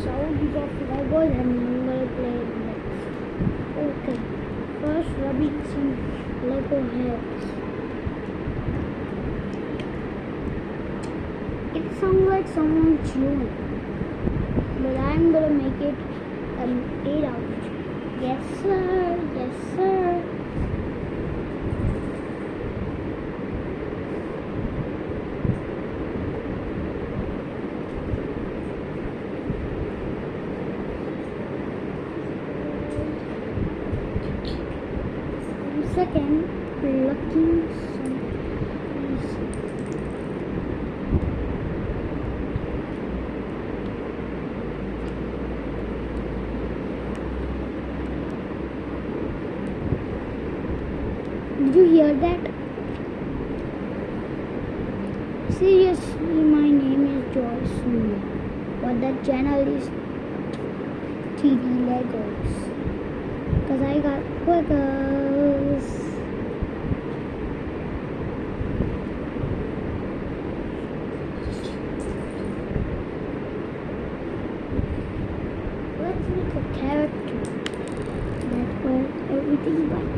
sounds of Legos and we will play next. Okay, first rubbing some Lego heads. It sounds like someone chewing, but I'm gonna make it an 8 out of 10. Yes sir, yes sir. Second, plucking some trees. Did you hear that? Seriously, my name is Joyce Surya, but that channel is TD Legos. Cause I got Legos. Let's make a character that wears everything black.